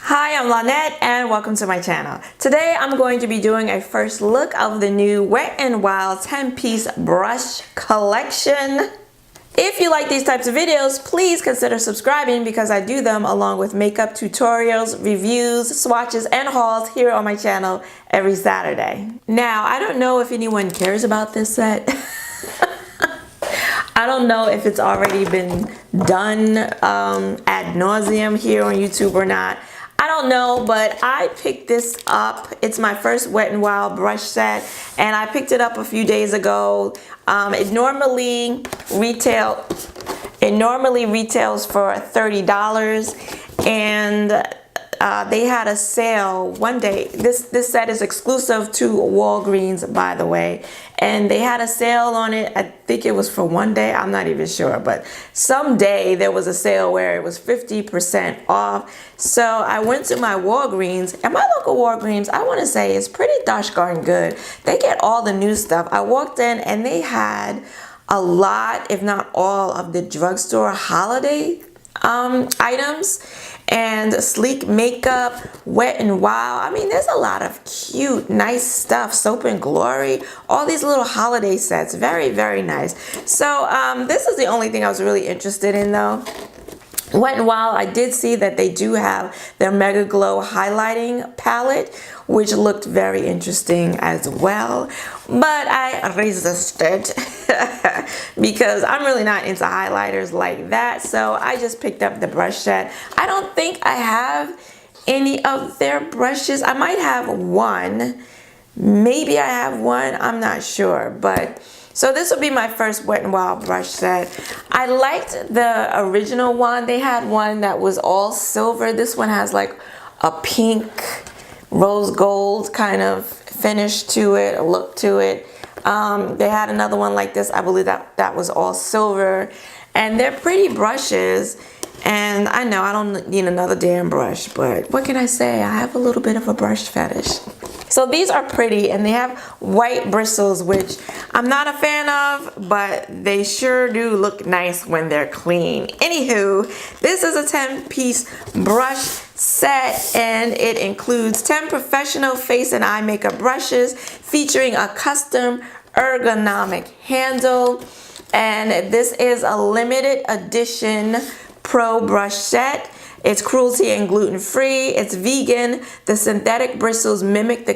Hi, I'm Lynette and welcome to my channel. Today I'm going to be doing a first look of the new Wet n Wild 10-piece brush collection. If you like these types of videos, please consider subscribing because I do them along with makeup tutorials, reviews, swatches, and hauls here on my channel every Saturday. Now, I don't know if anyone cares about this set. I don't know if it's already been done ad nauseum here on YouTube or not. I don't know, but I picked this up. It's my first Wet n Wild brush set, and I picked it up a few days ago. It normally retails for $30, and they had a sale one day. This set is exclusive to Walgreens, by the way, and they had a sale on it. I think it was for one day. I'm not even sure, but someday there was a sale where it was 50% off. So I went to my Walgreens, and my local Walgreens, I want to say, is pretty gosh darn good. They get all the new stuff. I walked in and they had a lot, if not all, of the drugstore holiday items and sleek makeup, Wet n Wild. I mean, there's a lot of cute, nice stuff. Soap and Glory, all these little holiday sets. Very, very nice. So this is the only thing I was really interested in, though. Wet n Wild, I did see that they do have their Mega Glow highlighting palette, which looked very interesting as well, but I resisted because I'm really not into highlighters like that. So I just picked up the brush set. I don't think I have any of their brushes. I might have one, maybe I have one, I'm not sure, but so this will be my first Wet n Wild brush set. I liked the original one. They had one that was all silver. This one has like a pink, rose gold kind of finish to it, a look to it. They had another one like this. I believe that was all silver. And they're pretty brushes. And I know I don't need another damn brush, but what can I say? I have a little bit of a brush fetish. So these are pretty, and they have white bristles, which I'm not a fan of, but they sure do look nice when they're clean. Anywho, this is a 10-piece brush set, and it includes 10 professional face and eye makeup brushes featuring a custom ergonomic handle. And this is a limited edition Pro brush set. It's cruelty and gluten-free. It's vegan. The synthetic bristles mimic the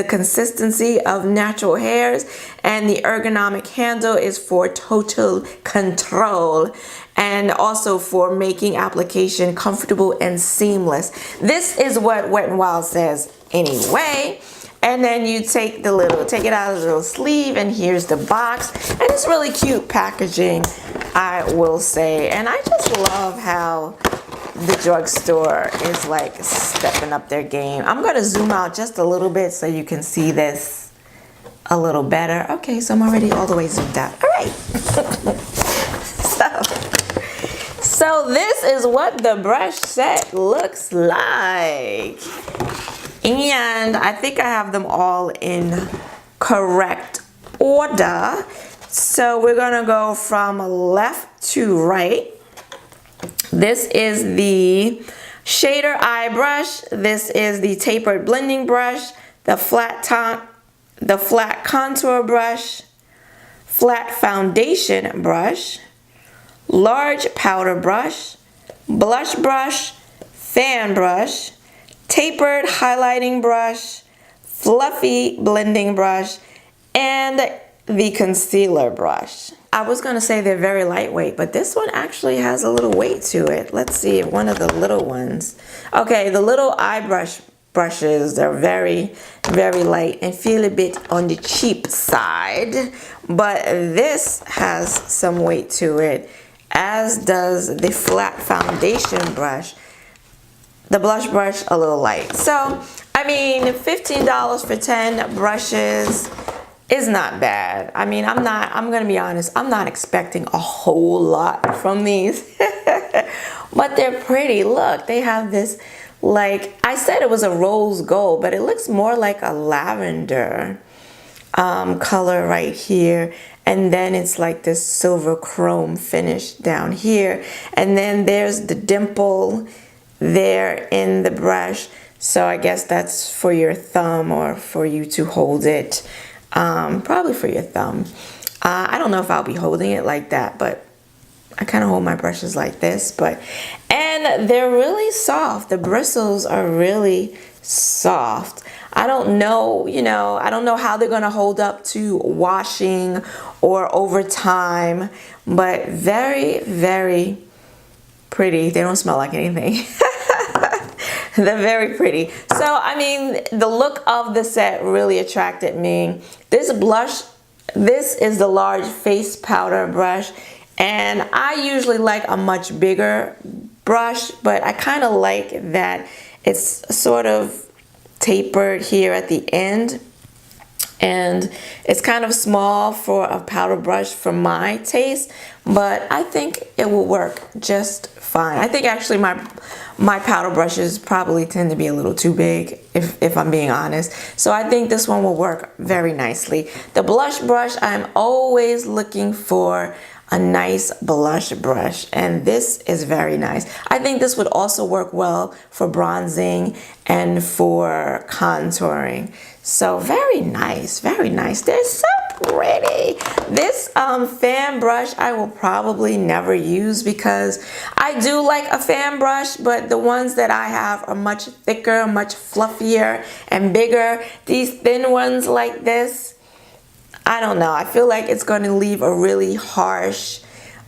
consistency of natural hairs, and the ergonomic handle is for total control and also for making application comfortable and seamless. This is what Wet n Wild says anyway. And then you take it out of the little sleeve, and here's the box. And it's really cute packaging, I will say. And I just love how the drugstore is like stepping up their game. I'm going to zoom out just a little bit so you can see this a little better. Okay, so I'm already all the way zoomed out. All right. So this is what the brush set looks like. And I think I have them all in correct order. So we're going to go from left to right. This is the shader eye brush. This is the tapered blending brush, the flat contour brush, flat foundation brush, large powder brush, blush brush, fan brush, tapered highlighting brush, fluffy blending brush, and the concealer brush. I was going to say they're very lightweight, but this one actually has a little weight to it. Let's see if one of the little ones. Okay, the little eye brushes, they're very, very light and feel a bit on the cheap side, but this has some weight to it, as does the flat foundation brush. The blush brush, a little light. So, I mean, $15 for 10 brushes is not bad. I mean, I'm gonna be honest, I'm not expecting a whole lot from these. But they're pretty. Look, they have this, like, I said it was a rose gold, but it looks more like a lavender color right here. And then it's like this silver chrome finish down here. And then there's the dimple there in the brush. So I guess that's for your thumb or for you to hold it. Probably for your thumb. I don't know if I'll be holding it like that, but I kind of hold my brushes like this. And they're really soft. The bristles are really soft. I don't know, I don't know how they're going to hold up to washing or over time, but very, very pretty. They don't smell like anything. They're very pretty. So, I mean, the look of the set really attracted me. This blush, this is the large face powder brush, and I usually like a much bigger brush, but I kind of like that it's sort of tapered here at the end, and it's kind of small for a powder brush for my taste, but I think it will work just fine. I think actually my powder brushes probably tend to be a little too big, if I'm being honest. So I think this one will work very nicely. The blush brush, I'm always looking for a nice blush brush, and this is very nice. I think this would also work well for bronzing and for contouring. So very nice, very nice. They're so pretty. This fan brush I will probably never use because I do like a fan brush, but the ones that I have are much thicker, much fluffier and bigger. These thin ones like this, I don't know. I feel like it's going to leave a really harsh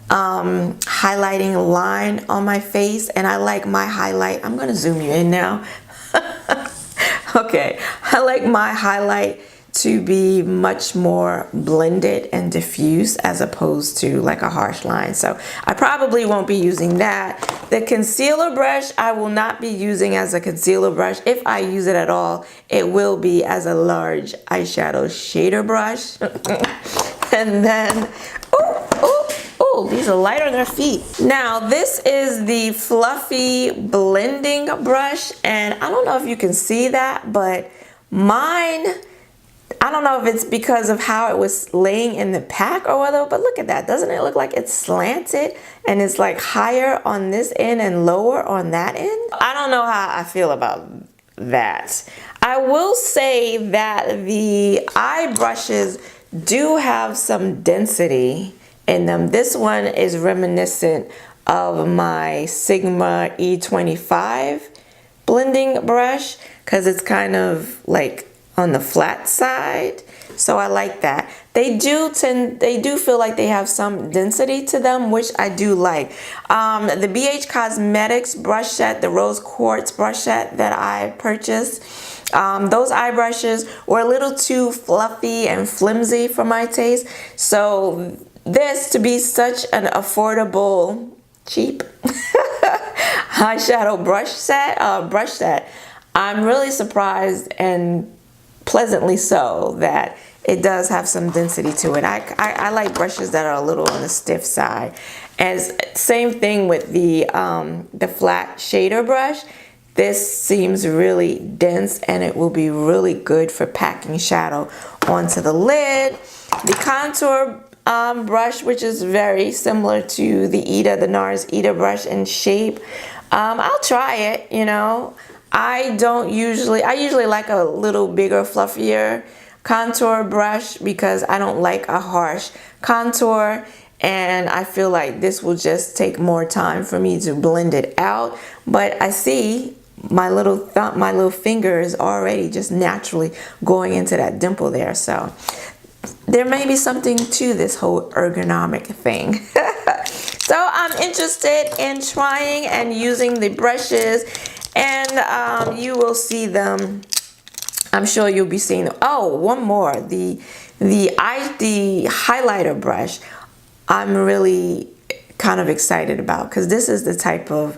highlighting line on my face, and I like my highlight. I'm going to zoom you in now. Okay, I like my highlight to be much more blended and diffuse as opposed to like a harsh line. So I probably won't be using that. The concealer brush I will not be using as a concealer brush. If I use it at all, it will be as a large eyeshadow shader brush. And then, these are light on their feet. Now this is the fluffy blending brush, and I don't know if you can see that, but mine, I don't know if it's because of how it was laying in the pack or whatever, but look at that. Doesn't it look like it's slanted and it's like higher on this end and lower on that end? I don't know how I feel about that. I will say that the eye brushes do have some density in them. This one is reminiscent of my Sigma E25 blending brush because it's kind of like on the flat side, so I like that. They do feel like they have some density to them, which I do like. The BH Cosmetics brush set, the rose quartz brush set that I purchased, those eye brushes were a little too fluffy and flimsy for my taste. So this, to be such an affordable, cheap eyeshadow brush set, I'm really surprised and pleasantly so that it does have some density to it. I like brushes that are a little on the stiff side. As same thing with the flat shader brush. This seems really dense and it will be really good for packing shadow onto the lid. The contour brush, which is very similar to the NARS Ida brush in shape. I'll try it, I usually like a little bigger, fluffier contour brush because I don't like a harsh contour, and I feel like this will just take more time for me to blend it out. But I see my little finger is already just naturally going into that dimple there, so there may be something to this whole ergonomic thing. So I'm interested in trying and using the brushes, and you will see them. I'm sure you'll be seeing them. Oh, one more, the highlighter brush I'm really kind of excited about, because this is the type of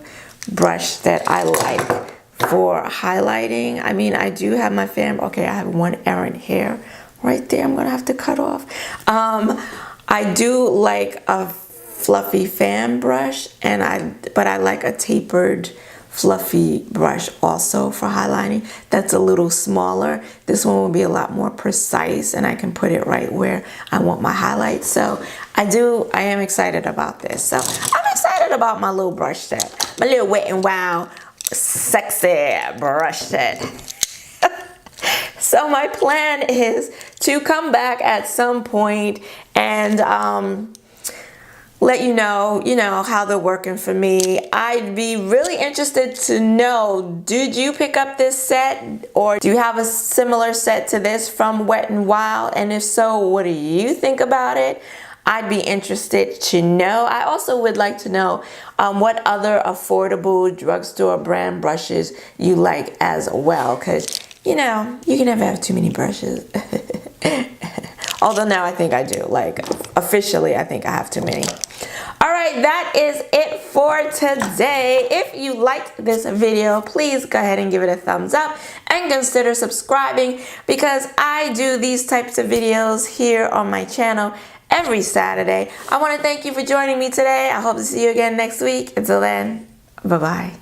brush that I like for highlighting. I mean, I do have my fan. Okay, I have one errant hair right there I'm gonna have to cut off. I do like a fluffy fan brush, but I like a tapered fluffy brush also for highlighting that's a little smaller. This one will be a lot more precise, and I can put it right where I want my highlights. So I am excited about this. So I'm excited about my little brush set, my little Wet n Wild sexy brush set. So my plan is to come back at some point and let you know how they're working for me. I'd be really interested to know, did you pick up this set, or do you have a similar set to this from Wet n Wild? And if so, what do you think about it? I'd be interested to know. I also would like to know what other affordable drugstore brand brushes you like as well, because you know, you can never have too many brushes. Although now I think I do. Like, officially, I think I have too many. All right, that is it for today. If you liked this video, please go ahead and give it a thumbs up and consider subscribing, because I do these types of videos here on my channel every Saturday. I want to thank you for joining me today. I hope to see you again next week. Until then, bye-bye.